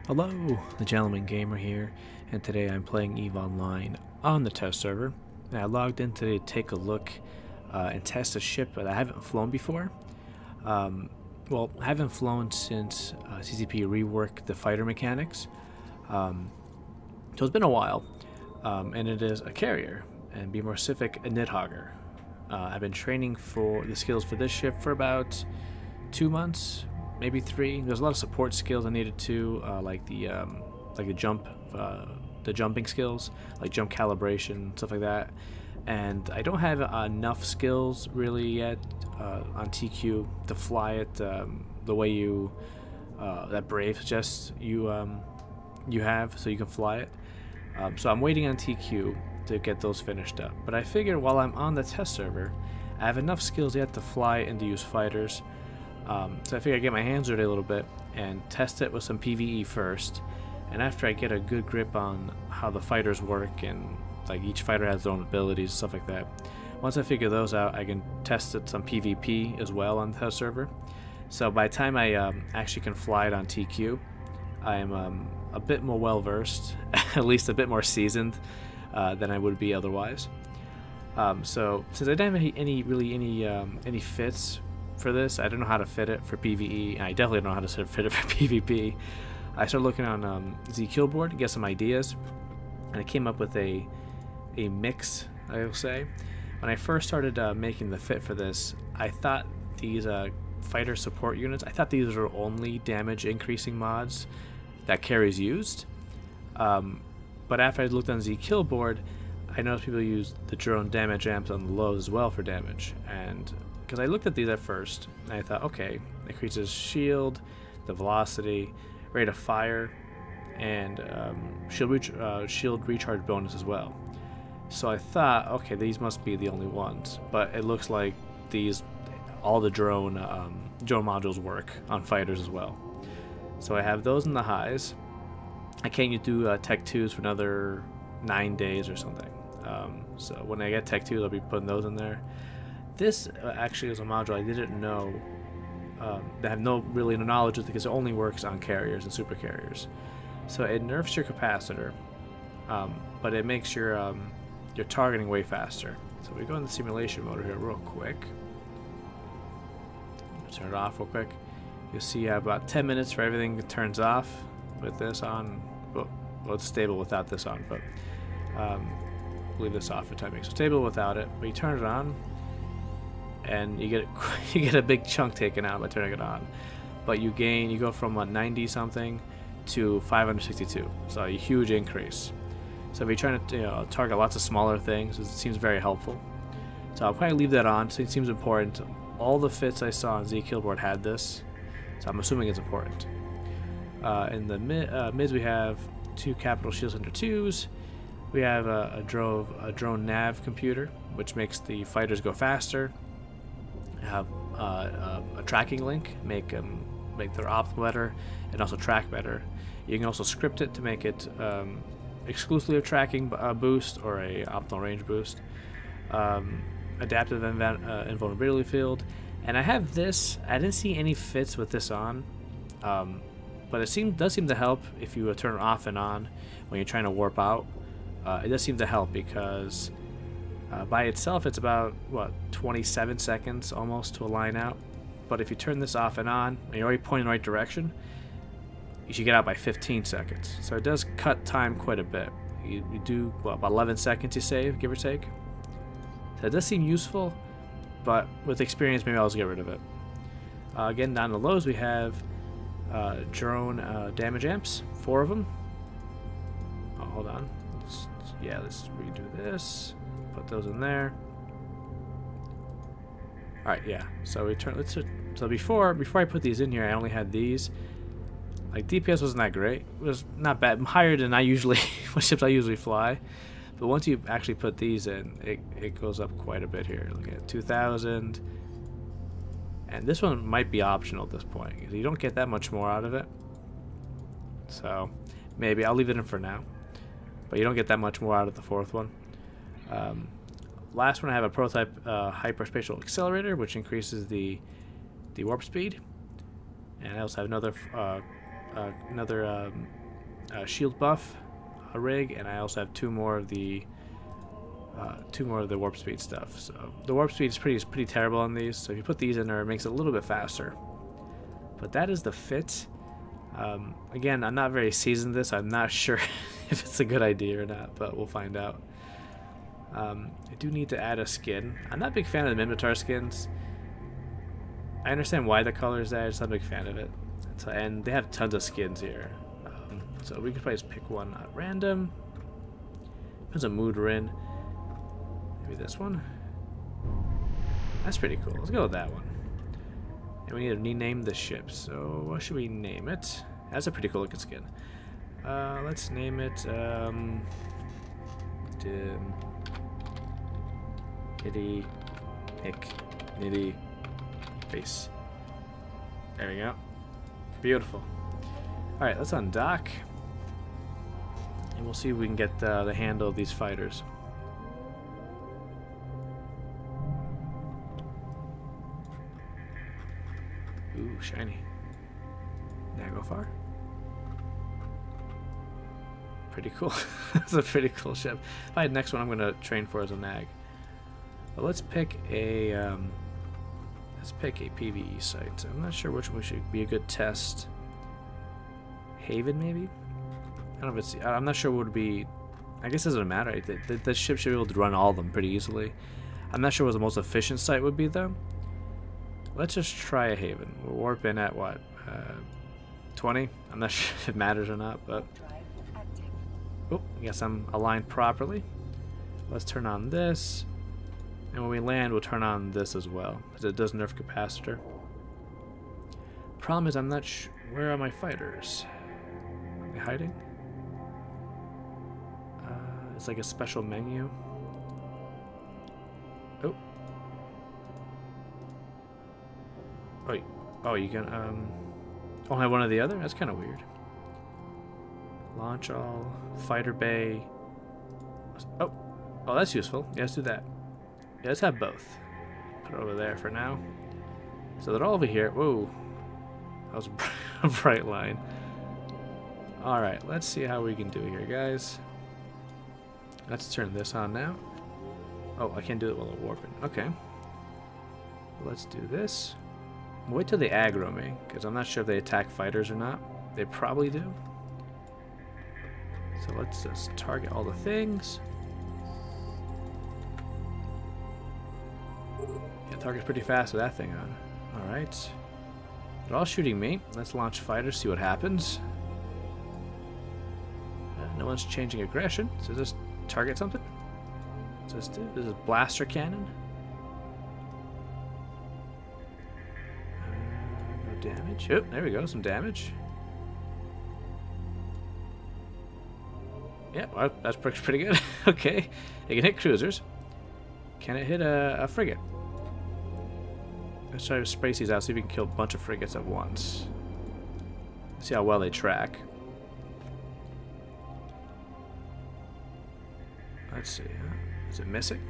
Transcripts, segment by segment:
Hello, the Gentleman Gamer here, and today I'm playing EVE Online on the test server. And I logged in today to take a look and test a ship that I haven't flown before. Well, I haven't flown since CCP reworked the fighter mechanics, so it's been a while, and it is a carrier, and be more specific, a Nidhogger. I've been training for the skills for this ship for about 2 months, maybe 3. There's a lot of support skills I needed too, like the jumping skills, like jump calibration, stuff like that. And I don't have enough skills really yet on TQ to fly it the way you that Brave suggests you have, so you can fly it. So I'm waiting on TQ to get those finished up. But I figured while I'm on the test server, I have enough skills yet to fly and to use fighters. So I figured I'd get my hands dirty a little bit and test it with some PvE first. And after I get a good grip on how the fighters work and like each fighter has their own abilities and stuff like that, once I figure those out, I can test it some PvP as well on the test server. So by the time I actually can fly it on TQ, I am a bit more well versed, at least a bit more seasoned than I would be otherwise. So since I didn't have any fits for this, I don't know how to fit it for PvE, and I definitely don't know how to fit it for PvP. I started looking on Zkillboard to get some ideas, and I came up with a mix, I will say. When I first started making the fit for this, I thought these fighter support units, I thought these were only damage increasing mods that carries used. But after I looked on Zkillboard, I noticed people use the drone damage amps on the lows as well for damage. And because I looked at these at first, and I thought, okay, it increases shield, the velocity, rate of fire, and shield recharge bonus as well. So I thought, okay, these must be the only ones. But it looks like all the drone modules work on fighters as well. So I have those in the highs. I can't do Tech 2s for another 9 days or something. So when I get Tech 2s, I'll be putting those in there. This actually is a module I didn't know, that I have no knowledge of, because it only works on carriers and super carriers. So it nerfs your capacitor, but it makes your targeting way faster. So we go into simulation mode here real quick. Turn it off real quick. You'll see you have about 10 minutes for everything turns off with this on. Well, it's stable without this on, but leave this off for 10 minutes. So stable without it, but you turn it on, and you get a big chunk taken out by turning it on. But you go from 90 something to 562, so a huge increase. So if you're trying to target lots of smaller things, it seems very helpful. So I'll probably leave that on, so it seems important. All the fits I saw on Zkillboard had this, so I'm assuming it's important. In the mids we have 2 capital shield center 2s. We have a drone nav computer, which makes the fighters go faster. Have a tracking link, make their opt better and also track better. You can also script it to make it exclusively a tracking boost or a optimal range boost. Adaptive invulnerability field, and I have this. I didn't see any fits with this on, but it does seem to help if you turn it off and on when you're trying to warp out. It does seem to help because by itself it's about 27 seconds almost to align out, but if you turn this off and on and you're already pointing in the right direction, you should get out by 15 seconds. So it does cut time quite a bit. You do about 11 seconds you save, give or take. So it does seem useful, but with experience maybe I'll just get rid of it. Again, down the lows we have drone damage amps, 4 of them. Oh, hold on. Let's redo this. Put those in there. All right, yeah. So so before I put these in here, I only had these. Like DPS wasn't that great. It was not bad. Higher than what ships I usually fly. But once you actually put these in, it goes up quite a bit here. Look at 2,000. And this one might be optional at this point, because you don't get that much more out of it. So maybe I'll leave it in for now. But you don't get that much more out of the 4th one. Last one, I have a prototype Hyperspatial Accelerator, which increases the warp speed. And I also have another another shield buff rig, and I also have two more of the warp speed stuff. So the warp speed is pretty terrible on these. So if you put these in there, it makes it a little bit faster. But that is the fit. Again, I'm not very seasoned this. I'm not sure if it's a good idea or not, but we'll find out. I do need to add a skin. I'm not a big fan of the Minotaur skins. I understand why the color is there. I'm just not a big fan of it. So, and they have tons of skins here. So we could probably just pick one at random. Depends what mood we're in. Maybe this one. That's pretty cool. Let's go with that one. And we need to rename the ship. So what should we name it? That's a pretty cool looking skin. Let's name it Kitty Nick Nitty Face. There we go. Beautiful. Alright, let's undock. And we'll see if we can get the handle of these fighters. Ooh, shiny. Did I go far? Pretty cool. That's a pretty cool ship. If I had next one, I'm gonna train for as a nag. But let's pick a PvE site. I'm not sure which one should be a good test. Haven, maybe? I don't know if it's. I'm not sure what would be. I guess it doesn't matter. The ship should be able to run all of them pretty easily. I'm not sure what the most efficient site would be though. Let's just try a Haven. We'll warp in at what? 20? I'm not sure if it matters or not, but... Oh, I guess I'm aligned properly. Let's turn on this. And when we land, we'll turn on this as well, because it does nerf capacitor. Problem is, I'm not sure... Where are my fighters? Are they hiding? It's like a special menu. Oh. Wait. Oh, you can, only have one or the other? That's kind of weird. Launch all. Fighter bay. Oh. Oh, that's useful. Yeah, let's do that. Yeah, let's have both. Put it over there for now. So they're all over here. Whoa. That was a bright line. Alright, let's see how we can do here, guys. Let's turn this on now. Oh, I can't do it while I'm warping. Okay. Let's do this. Wait till they aggro me, because I'm not sure if they attack fighters or not. They probably do. So let's just target all the things. Yeah, target's pretty fast with that thing on. Alright. They're all shooting me. Let's launch fighters, see what happens. No one's changing aggression, so just target something. What's this do? This is blaster cannon. No damage. Oh, there we go, some damage. Yeah, well, that's pretty good. Okay, it can hit cruisers. Can it hit a frigate? Let's try to space these out, see if we can kill a bunch of frigates at once. See how well they track. Let's see. Is it missing?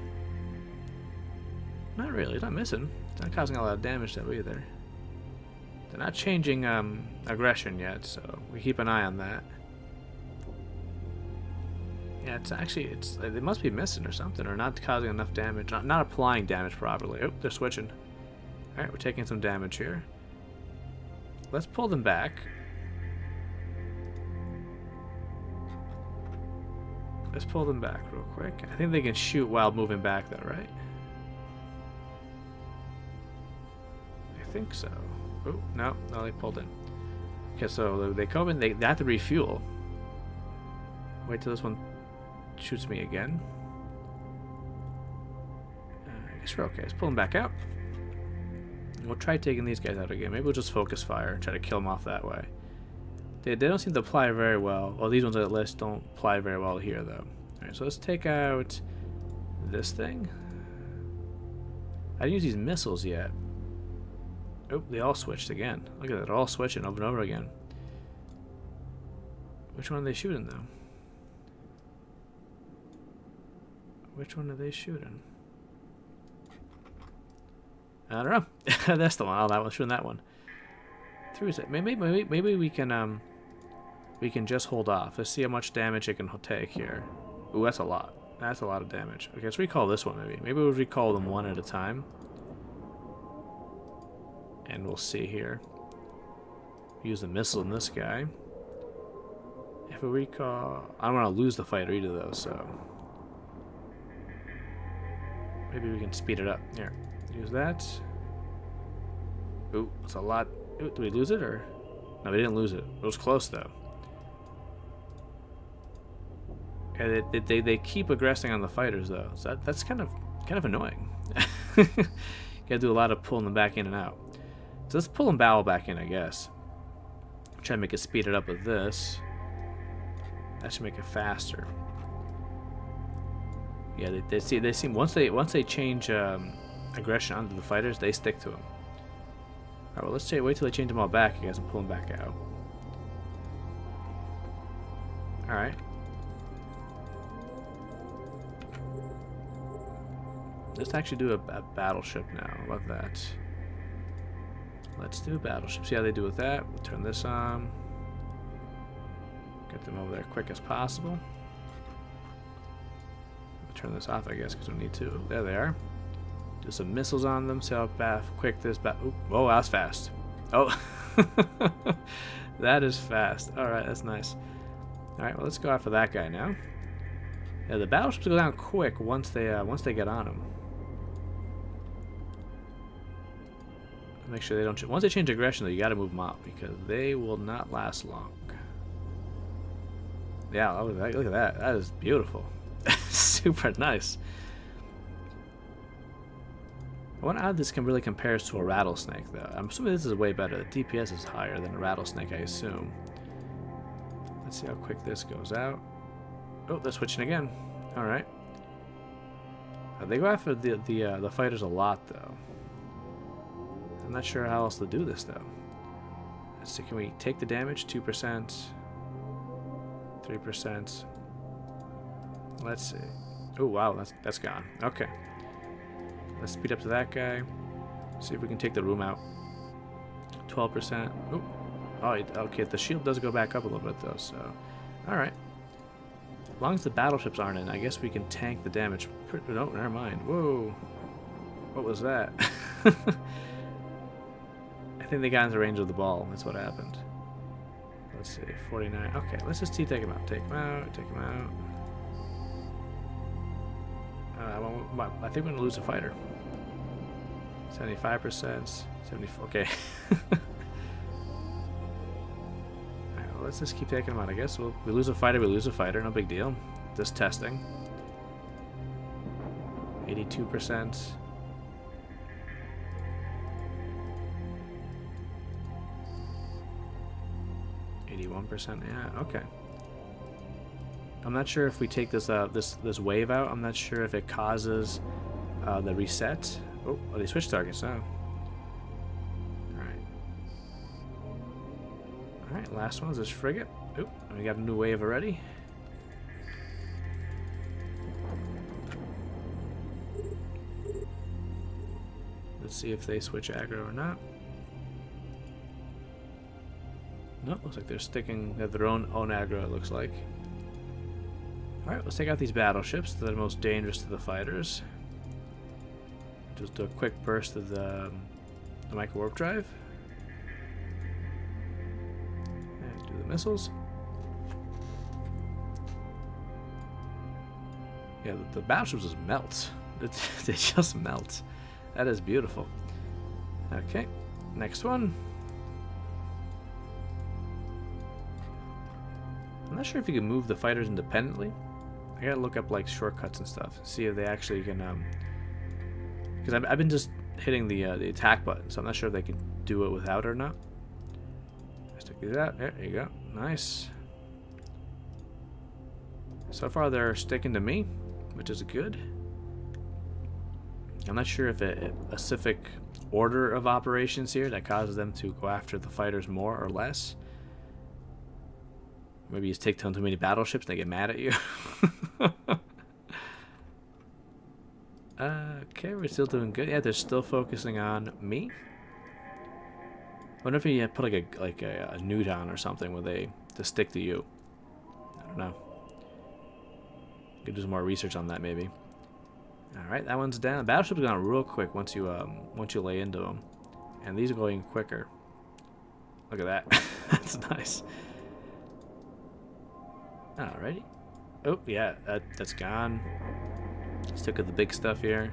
Not really. It's not missing. It's not causing a lot of damage though either. They're not changing aggression yet, so we keep an eye on that. Yeah, it's actually they must be missing or something, or not causing enough damage, not applying damage properly. Oh, they're switching. All right, we're taking some damage here. Let's pull them back. Let's pull them back real quick. I think they can shoot while moving back though, right? I think so. Oh, no, they pulled in. Okay, so they come in, they have to refuel. Wait till this one shoots me again. I guess we're okay. Let's pull them back out. And we'll try taking these guys out again. Maybe we'll just focus fire and try to kill them off that way. They don't seem to apply very well. Well, these ones at least don't apply very well here, though. Alright, so let's take out this thing. I didn't use these missiles yet. Oh, they all switched again. Look at that, they're all switching over and over again. Which one are they shooting, though? Which one are they shooting? I don't know. That's the one. Oh, that one's shooting that one. Through it. Maybe we can we can just hold off. Let's see how much damage it can take here. Ooh, that's a lot. That's a lot of damage. Okay, let's recall this one maybe. Maybe we'll recall them one at a time. And we'll see here. Use the missile in this guy. If we recall... I don't want to lose the fighter either though, so... Maybe we can speed it up. Here. Use that. Ooh, that's a lot. Ooh, did we lose it or... No, we didn't lose it. It was close though. Yeah, they keep aggressing on the fighters though, so that's kind of annoying. You gotta do a lot of pulling them back in and out. So let's pull them barrel back in, I guess. Try to make it speed it up with this. That should make it faster. Yeah, they seem once they change aggression onto the fighters, they stick to them. All right, well let's wait till they change them all back, I guess, and pull them back out. All right. Let's actually do a battleship now. Love that. Let's do a battleship. See how they do with that. We'll turn this on. Get them over there quick as possible. We'll turn this off, I guess, because we need to. There they are. Do some missiles on them. See how quick this oh, that's fast. Oh, that is fast. All right, that's nice. All right, well, let's go after that guy now. Yeah, the battleships go down quick once they get on them. Make sure they don't. Once they change aggression, though, you got to move them up because they will not last long. Yeah, look at that. That is beautiful. Super nice. I wonder how this really compares to a rattlesnake, though. I'm assuming this is way better. The DPS is higher than a rattlesnake, I assume. Let's see how quick this goes out. Oh, they're switching again. All right. They go after the fighters a lot, though. I'm not sure how else to do this, though. Let's see, can we take the damage? 2%. 3%. Let's see. Oh, wow, that's gone. Okay. Let's speed up to that guy. See if we can take the room out. 12%. Oh, okay, the shield does go back up a little bit, though, so... Alright. As long as the battleships aren't in, I guess we can tank the damage. No, never mind. Whoa. What was that? I think they got into range of the ball. That's what happened. Let's see. 49. Okay, let's just take him out. Take him out. Take him out. I think we're going to lose a fighter. 75%. 74. Okay. Alright, well, let's just keep taking him out, I guess. We lose a fighter, we lose a fighter. No big deal. Just testing. 82%. 81%. Yeah, okay. I'm not sure if we take this this wave out. I'm not sure if it causes the reset. Oh, they switched targets now. All right, last one is this frigate. Oh, we got a new wave already. Let's see if they switch aggro or not. Nope, looks like they're sticking at their own aggro, it looks like. Alright, let's take out these battleships that are most dangerous to the fighters. Just do a quick burst of the micro warp drive. And do the missiles. Yeah, the battleships just melt. They just melt. That is beautiful. Okay, next one. I'm not sure if you can move the fighters independently. I gotta look up like shortcuts and stuff. See if they actually can. Because I've been just hitting the attack button, so I'm not sure if they can do it without or not. Let's take these out. There you go. Nice. So far they're sticking to me, which is good. I'm not sure if a specific order of operations here that causes them to go after the fighters more or less. Maybe you just take down too many battleships and they get mad at you. Okay, we're still doing good. Yeah, they're still focusing on me. I wonder if you put like a newt on or something where they to stick to you. I don't know. Could do some more research on that maybe. All right, that one's down. Battleship's gone real quick once you lay into them, and these are going quicker. Look at that. That's nice. Alrighty. Oh yeah, that's gone. Let's look at the big stuff here.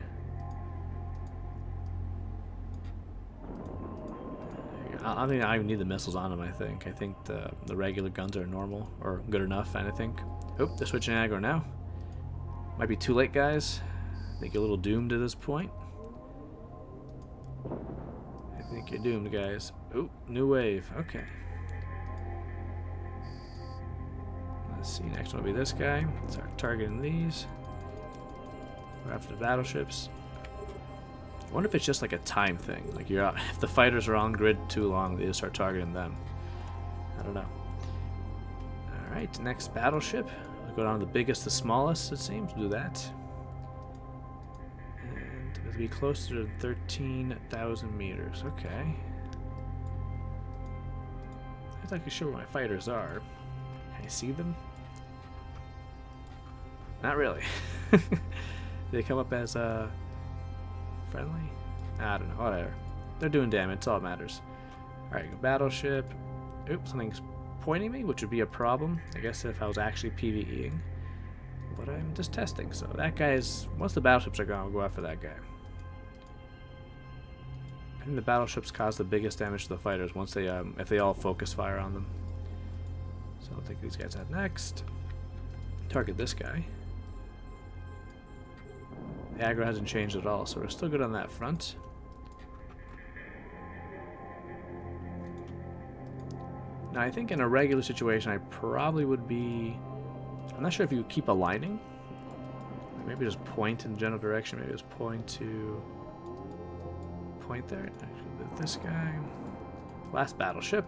I don't think I even need the missiles on them. I think the regular guns are normal or good enough. And I think. Oh, they're switching aggro now. Might be too late, guys. I think you're a little doomed at this point. I think you're doomed, guys. Oh, new wave. Okay. Let's see. Next one will be this guy. Start targeting these. We're after the battleships. I wonder if it's just like a time thing. Like if the fighters are on grid too long, they just start targeting them. I don't know. All right, next battleship. We'll go down to the biggest to smallest. It seems. We'll do that. And it'll be closer to 13,000 meters. Okay. I'm not exactly sure where my fighters are. Can I see them? Not really. They come up as friendly? I don't know. Whatever. They're doing damage. It's all that matters. Alright, battleship. Oops, something's pointing me, which would be a problem, I guess, if I was actually PvEing. But I'm just testing. So that guy is... Once the battleships are gone, I'll go after that guy. I think the battleships cause the biggest damage to the fighters once they, if they all focus fire on them. So I'll take these guys out next. Target this guy. The aggro hasn't changed at all, so we're still good on that front. Now, I think in a regular situation, I probably would be... I'm not sure if you keep aligning. Maybe just point in the general direction. Maybe just point to... Point there. Actually, this guy. Last battleship.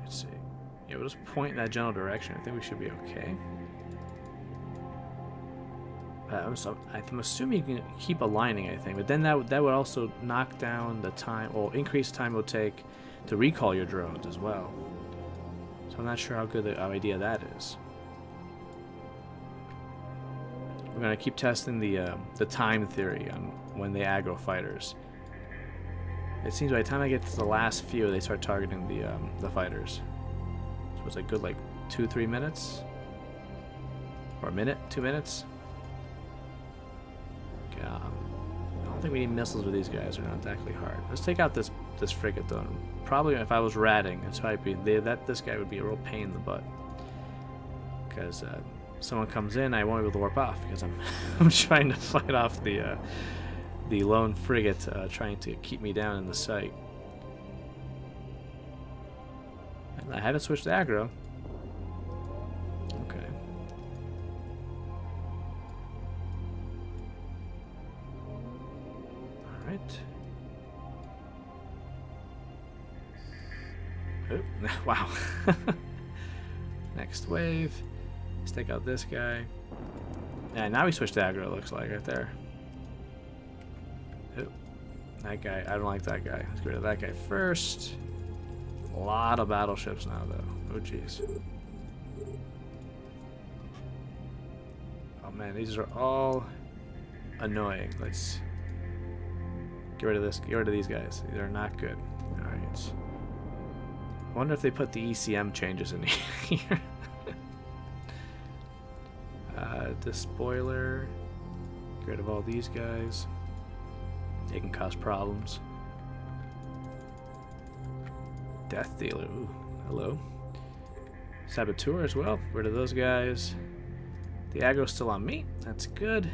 Let's see. Yeah, we'll just point in that general direction. I think we should be okay. I'm assuming you can keep aligning, I think, but then that would also knock down the time, or increase the time it would take to recall your drones as well. So I'm not sure how good an idea that is. We're gonna keep testing the time theory on when they aggro fighters. It seems by the time I get to the last few, they start targeting the fighters. So it's a good like 2-3 minutes, or a minute, 2 minutes. I don't think we need missiles with these guys. They're not exactly hard. Let's take out this frigate though. Probably if I was ratting, it's probably this guy would be a real pain in the butt. Because someone comes in, I won't be able to warp off because I'm trying to fight off the lone frigate trying to keep me down in the sight. And I haven't switched to aggro. Okay. Alright. Oh, wow. Next wave. Let's take out this guy. Yeah, now we switch to aggro, it looks like, right there. Oh, that guy. I don't like that guy. Let's get rid of that guy first. A lot of battleships now, though. Oh, jeez. Oh, man, these are all annoying. Let's get rid of this. Get rid of these guys. These are not good. Alright. I wonder if they put the ECM changes in here. This spoiler. Get rid of all these guys. They can cause problems. Death Dealer. Ooh, hello. Saboteur as well. Get rid of those guys. The aggro's still on me. That's good.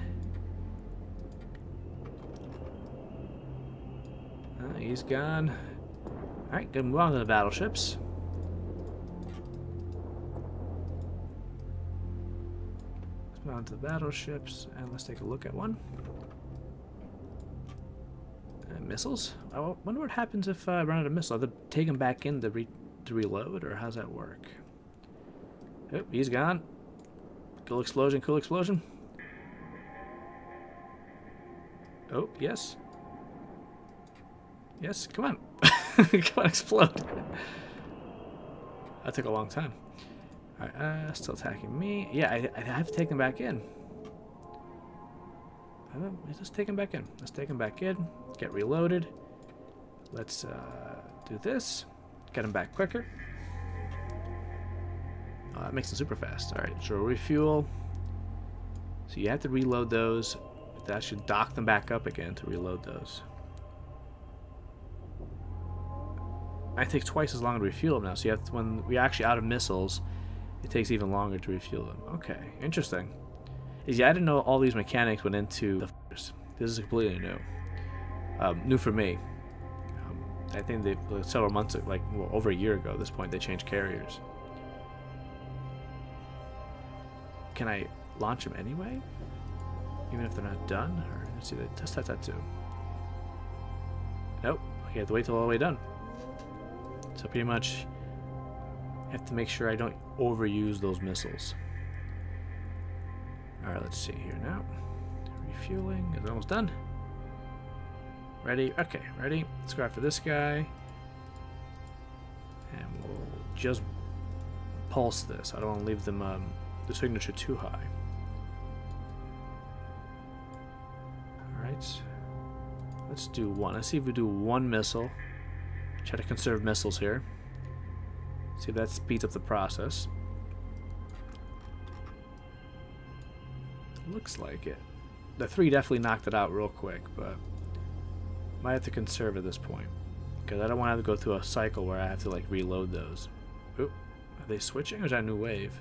He's gone. Alright, good. Move on to the battleships. Let's move on to the battleships and let's take a look at one. Missiles? I wonder what happens if I run out of missiles. I have to take them back in to reload, or how's that work? Oh, he's gone. Cool explosion, cool explosion. Oh, yes. Yes, come on. Come on, explode. That took a long time. Alright, still attacking me. Yeah, I have to take him back in. Let's just take him back in. Let's take him back in. Get reloaded. Let's do this. Get him back quicker. That makes it super fast. Alright, so refuel. So you have to reload those. That should dock them back up again to reload those. I take twice as long to refuel them now. So you have to, when we're actually out of missiles, it takes even longer to refuel them. Okay, interesting. Yeah, I didn't know all these mechanics went into the fighters. This is completely new. New for me. I think they several months, like well, over a year ago at this point, they changed carriers. Can I launch them anyway? Even if they're not done? Or let's see, test that too. Nope. You have to wait till all the way done. So pretty much, I have to make sure I don't overuse those missiles. Alright, let's see here now. Refueling. Is it almost done? Ready? Okay, ready. Let's go after this guy. And we'll just pulse this. I don't want to leave them the signature too high. Alright. Let's do one. Let's see if we do one missile. Try to conserve missiles here. See if that speeds up the process. Looks like it. The 3 definitely knocked it out real quick, but might have to conserve at this point because I don't want to have to go through a cycle where I have to like reload those. Oop, are they switching or is that a new wave?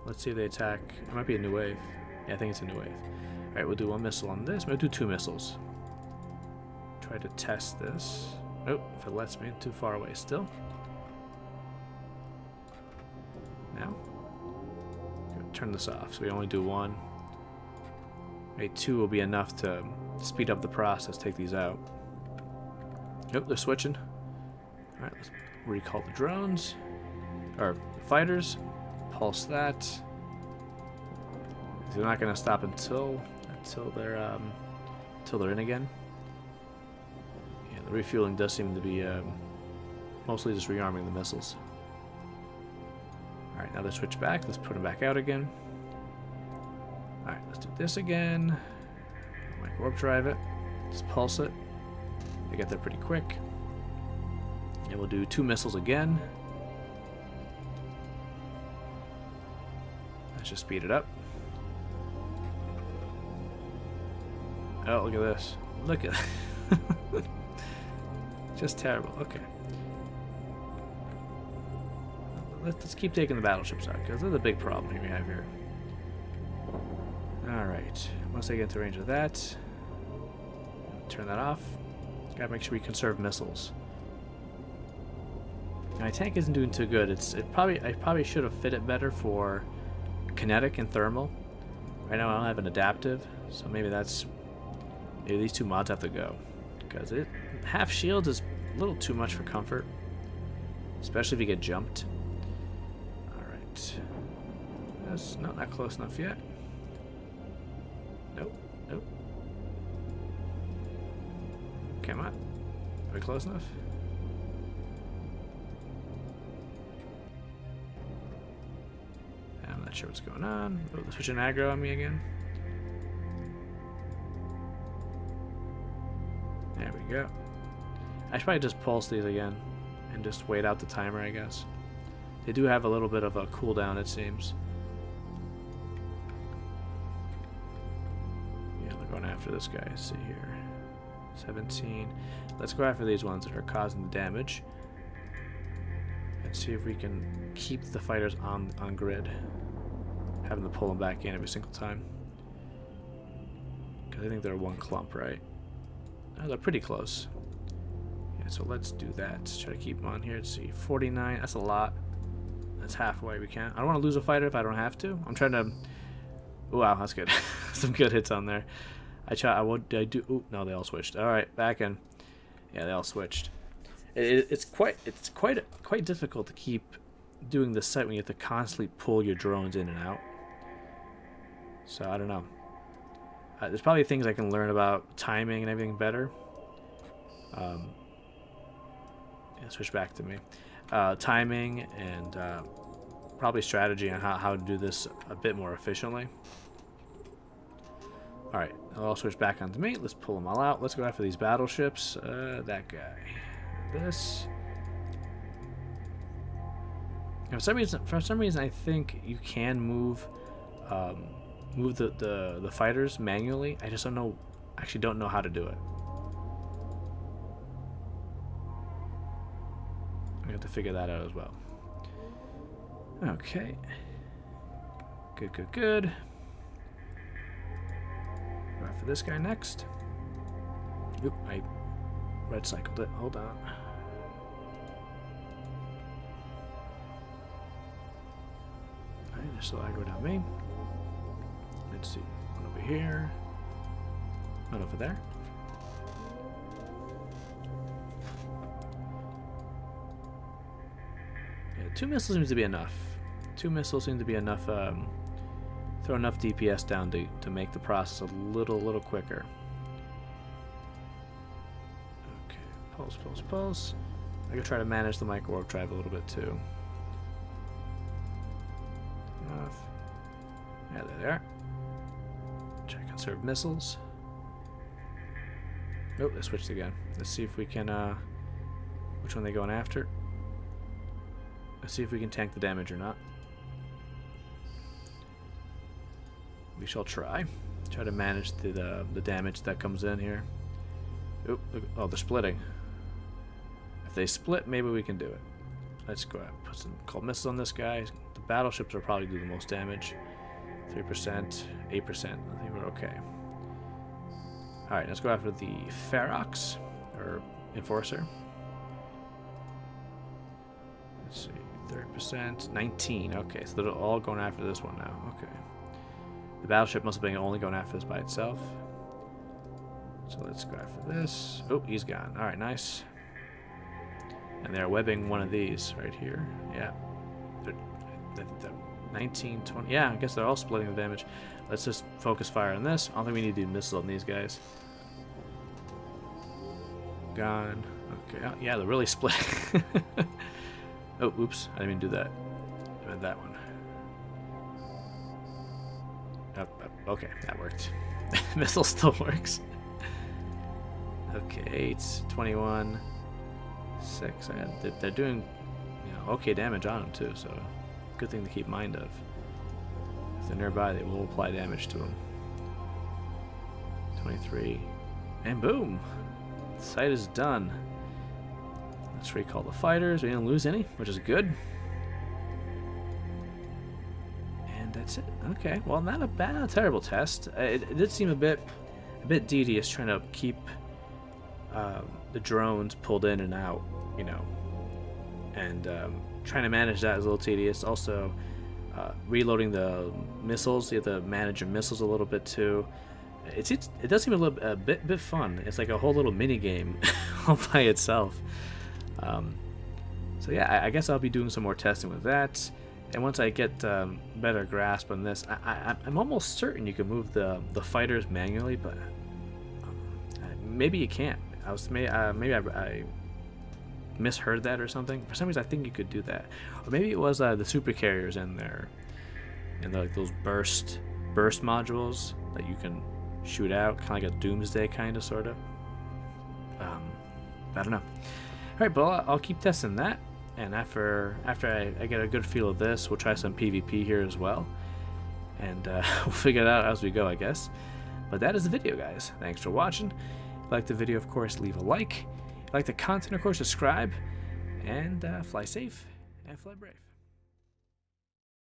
Let's see if they attack. It might be a new wave. Yeah, I think it's a new wave. Alright, we'll do one missile on this. We'll do 2 missiles. Try to test this. Nope, if it lets me, too far away still. Now, turn this off so we only do 1. Maybe 2 will be enough to speed up the process, take these out. Nope, they're switching. Alright, let's recall the drones. Or fighters. Pulse that. They're not gonna stop until they're in again. Yeah, the refueling does seem to be mostly just rearming the missiles. Alright, now they switch back. Let's put them back out again. Alright, let's do this again. Micro warp drive it. Just pulse it. They get there pretty quick. And we'll do 2 missiles again. Let's just speed it up. Oh, look at this. Look at just terrible. Okay. Let's keep taking the battleships out, because they're the big problem we have here. Alright. Once they get into range of that, turn that off. Gotta make sure we conserve missiles. My tank isn't doing too good. I probably should have fit it better for kinetic and thermal. Right now I don't have an adaptive, so maybe these 2 mods have to go. Because half shields is a little too much for comfort. Especially if you get jumped. Alright. That's not close enough yet. Nope. Nope. Come on. Are we close enough? I'm not sure what's going on. Oh, they're switching aggro on me again. There we go. I should probably just pulse these again and just wait out the timer, I guess. They do have a little bit of a cooldown, it seems. Yeah, they're going after this guy. Let's see here. 17. Let's go after these ones that are causing the damage. And see if we can keep the fighters on grid. Having to pull them back in every single time. Because I think they're 1 clump, right? Oh, they're pretty close. Yeah, so let's do that. Let's try to keep them on here. Let's see, 49. That's a lot. That's halfway. We can't. I don't want to lose a fighter if I don't have to. I'm trying to. Wow, that's good. Some good hits on there. I do. Ooh, no, they all switched. All right, back in. Yeah, they all switched. It's quite difficult to keep doing this site when you have to constantly pull your drones in and out. So I don't know. There's probably things I can learn about timing and everything better. switch back to me. Timing and probably strategy on how to do this a bit more efficiently. Alright, I'll switch back onto me. Let's pull them all out. Let's go after these battleships. That guy. This. And for some reason, I think you can move the fighters manually. I just don't know. Actually, don't know how to do it. I have to figure that out as well. Okay. Good, good, good. Go after this guy next. Oop, I red cycled it. Hold on. Alright, there's still aggro down me. Let's see. One over here. One over there. Yeah, 2 missiles seems to be enough. 2 missiles seem to be enough. Throw enough DPS down to make the process a little quicker. Okay, pulse, pulse, pulse. I could try to manage the micro warp drive a little bit too. Off. Yeah, there they are. Try to conserve missiles. Nope, they switched again. Let's see if we can. Which one are they going after? Let's see if we can tank the damage or not. We shall try. Try to manage the damage that comes in here. Oop, look, oh, they're splitting. If they split, maybe we can do it. Let's go ahead and put some cold missiles on this guy. The battleships will probably do the most damage. 3%, 8%. I think we're okay. Alright, let's go after the Ferox, or Enforcer. Let's see, 30%, 19. Okay, so they're all going after this one now. Okay. The battleship must have been only going after this by itself. So let's go after this. Oh, he's gone. Alright, nice. And they're webbing one of these right here. Yeah. They're 19, 20. Yeah, I guess they're all splitting the damage. Let's just focus fire on this. I don't think we need to do missiles on these guys. Gone. Okay. Oh, yeah, they're really split. Oh, oops. I didn't even do that. I meant that one. Okay, that worked. Missile still works. Okay, it's 21. 6. They're doing, okay damage on them too, so good thing to keep mind of. If they're nearby, they will apply damage to them. 23. And boom! The site is done. Let's recall the fighters. We didn't lose any, which is good. And that's it. Okay, well, not a terrible test. It did seem a bit tedious trying to keep the drones pulled in and out, and trying to manage that is a little tedious. Also, reloading the missiles, you have to manage your missiles a little bit too. It does seem a bit fun. It's like a whole little mini game all by itself. So yeah, I guess I'll be doing some more testing with that. And once I get better grasp on this, I'm almost certain you can move the fighters manually, but maybe you can't. Maybe I misheard that or something. For some reason, I think you could do that, or maybe it was the super carriers in there, and like those burst modules that you can shoot out, kind of like a doomsday kind of sort of. I don't know. All right, but I'll keep testing that, and after I get a good feel of this, we'll try some PvP here as well, and we'll figure it out as we go, I guess. But that is the video, guys. Thanks for watching. If you like the video, of course, leave a like. If you like the content, of course, subscribe, and fly safe and fly brave.